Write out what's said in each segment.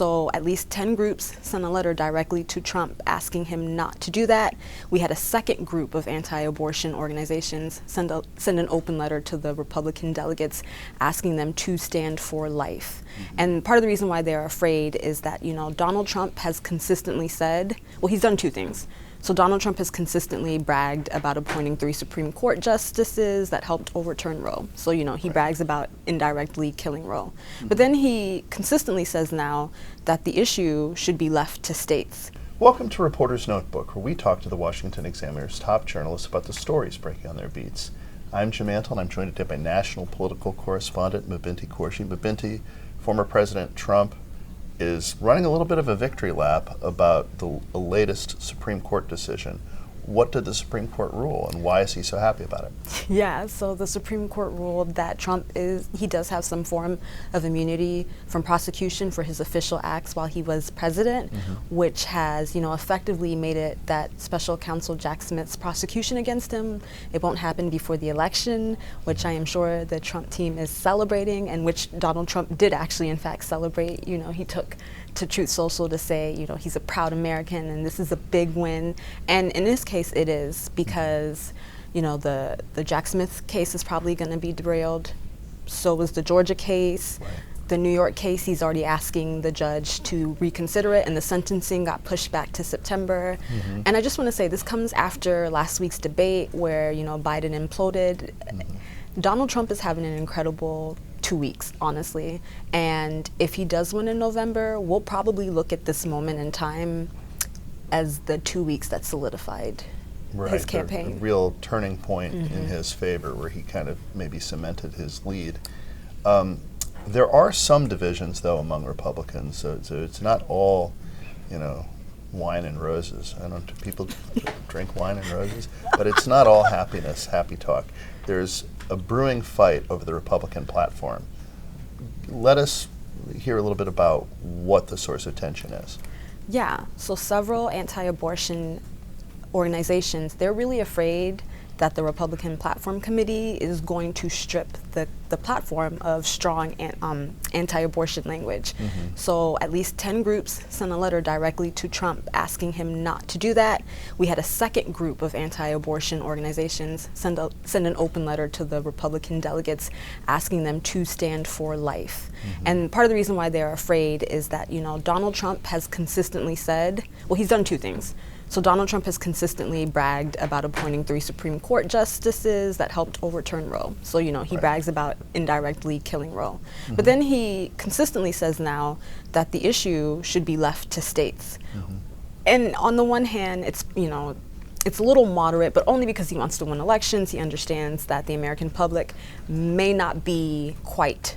So at least 10 groups sent a letter directly to Trump asking him not to do that. We had a second group of anti-abortion organizations send an open letter to the Republican delegates asking them to stand for life. And part of the reason why they're afraid is that, Donald Trump has consistently said, well, he's done two things. So Donald Trump has consistently bragged about appointing 3 Supreme Court justices that helped overturn Roe. So, he brags about indirectly killing Roe. But then he consistently says now that the issue should be left to states. Welcome to Reporter's Notebook, where we talk to the Washington Examiner's top journalists about the stories breaking on their beats. I'm Jim Antle, and I'm joined today by national political correspondent Mabinty Quarshie. Mabinty, former President Trump is running a little bit of a victory lap about the latest Supreme Court decision. What did the Supreme Court rule, and why is he so happy about it? Yeah, so the Supreme Court ruled that he does have some form of immunity from prosecution for his official acts while he was president, which has, effectively made it that Special Counsel Jack Smith's prosecution against him, it won't happen before the election, which I am sure the Trump team is celebrating, and which Donald Trump did actually, in fact, celebrate. He took to Truth Social to say, he's a proud American and this is a big win. And in this case, it is, because, the Jack Smith case is probably going to be derailed. So was the Georgia case. Right. The New York case, he's already asking the judge to reconsider it, and the sentencing got pushed back to September. And I just want to say, this comes after last week's debate where, Biden imploded. Donald Trump is having an incredible 2 weeks, honestly. And if he does win in November, we'll probably look at this moment in time as the 2 weeks that solidified his campaign. The real turning point in his favor, where he kind of maybe cemented his lead. There are some divisions, though, among Republicans, so it's not all, wine and roses. I don't know, do people drink wine and roses? But it's not all happiness, happy talk. There's a brewing fight over the Republican platform. Let us hear a little bit about what the source of tension is. Yeah, so several anti-abortion organizations, they're really afraid that the Republican Platform Committee is going to strip the platform of strong anti-abortion language. So at least 10 groups sent a letter directly to Trump asking him not to do that. We had a second group of anti-abortion organizations send an open letter to the Republican delegates asking them to stand for life. And part of the reason why they're afraid is that, Donald Trump has consistently said, well, he's done two things. So Donald Trump has consistently bragged about appointing 3 Supreme Court justices that helped overturn Roe. So, he brags about indirectly killing Roe. But then he consistently says now that the issue should be left to states. And on the one hand, it's a little moderate, but only because he wants to win elections. He understands that the American public may not be quite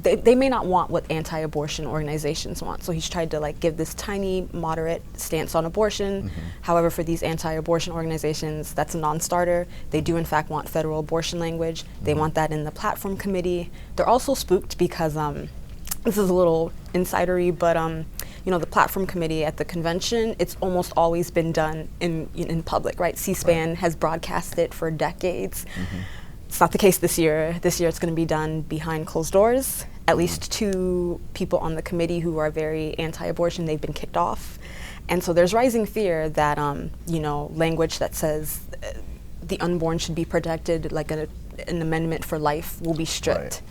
they may not want what anti-abortion organizations want. So he's tried to give this tiny, moderate stance on abortion. However, for these anti-abortion organizations, that's a non-starter. They do, in fact, want federal abortion language. They want that in the platform committee. They're also spooked because, this is a little insidery, but the platform committee at the convention, it's almost always been done in public, right? C-SPAN has broadcast it for decades. It's not the case this year. This year it's going to be done behind closed doors. At least 2 people on the committee who are very anti-abortion, they've been kicked off. And so there's rising fear that, language that says the unborn should be protected, like an amendment for life, will be stripped.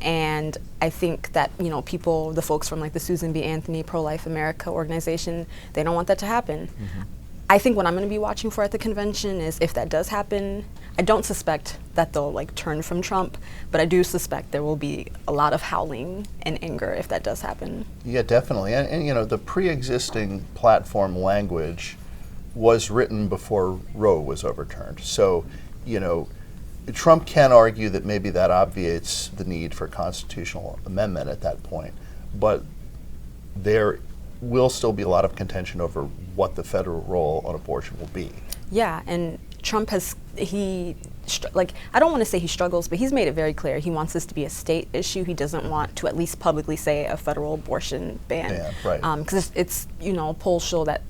And I think that, people, the folks from the Susan B. Anthony Pro-Life America organization, they don't want that to happen. I think what I'm going to be watching for at the convention is, if that does happen, I don't suspect that they'll turn from Trump, but I do suspect there will be a lot of howling and anger if that does happen. Yeah, definitely. And the pre-existing platform language was written before Roe was overturned. So, Trump can argue that maybe that obviates the need for constitutional amendment at that point, but there will still be a lot of contention over what the federal role on abortion will be. Yeah, and Trump has, I don't want to say he struggles, but he's made it very clear he wants this to be a state issue. He doesn't want to at least publicly say a federal abortion ban. Because it's polls show that,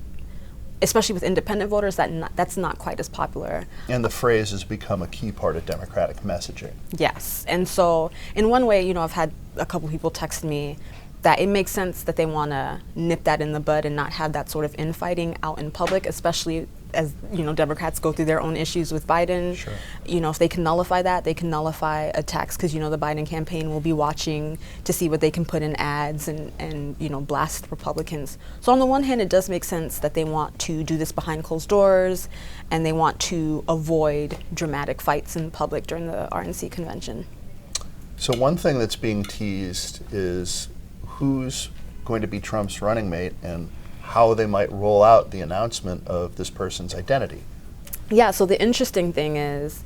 especially with independent voters, that's not quite as popular. And the phrase has become a key part of Democratic messaging. Yes, and so in one way, I've had a couple people text me that it makes sense that they want to nip that in the bud and not have that sort of infighting out in public, especially as, you know, Democrats go through their own issues with Biden. Sure. You know, if they can nullify that, they can nullify attacks, because, you know, the Biden campaign will be watching to see what they can put in ads and you know, blast Republicans. So on the one hand, it does make sense that they want to do this behind closed doors, and they want to avoid dramatic fights in public during the RNC convention. So one thing that's being teased is who's going to be Trump's running mate and how they might roll out the announcement of this person's identity. Yeah, so the interesting thing is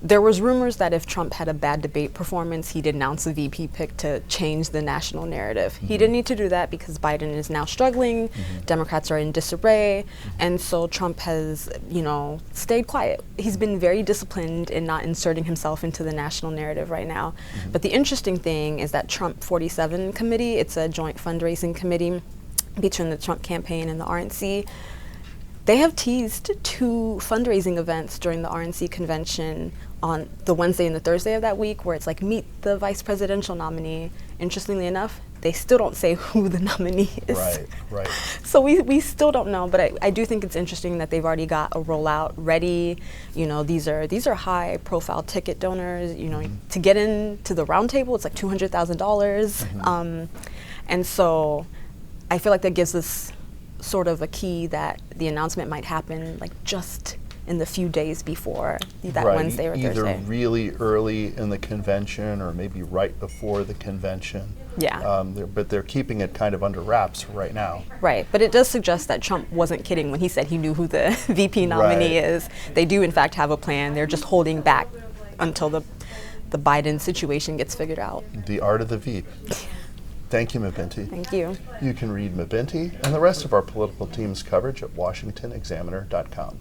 there was rumors that if Trump had a bad debate performance, he'd announce a VP pick to change the national narrative. Mm-hmm. He didn't need to do that because Biden is now struggling, Democrats are in disarray, and so Trump has, you know, stayed quiet. He's been very disciplined in not inserting himself into the national narrative right now. But the interesting thing is that Trump 47 committee, it's a joint fundraising committee between the Trump campaign and the RNC. They have teased 2 fundraising events during the RNC convention on the Wednesday and the Thursday of that week, where it's like, meet the vice presidential nominee. Interestingly enough, they still don't say who the nominee is. Right. So we still don't know, but I do think it's interesting that they've already got a rollout ready. You know, these are high profile ticket donors. You know, to get into the round table, it's like $200,000. And so I feel like that gives us sort of a key that the announcement might happen like just in the few days before that Wednesday or Thursday. Either really early in the convention or maybe right before the convention. Yeah. But they're keeping it kind of under wraps right now. Right, but it does suggest that Trump wasn't kidding when he said he knew who the VP nominee is. They do in fact have a plan. They're just holding back until the Biden situation gets figured out. The art of the Veep. Thank you, Mabinty. Thank you. You can read Mabinty and the rest of our political team's coverage at washingtonexaminer.com.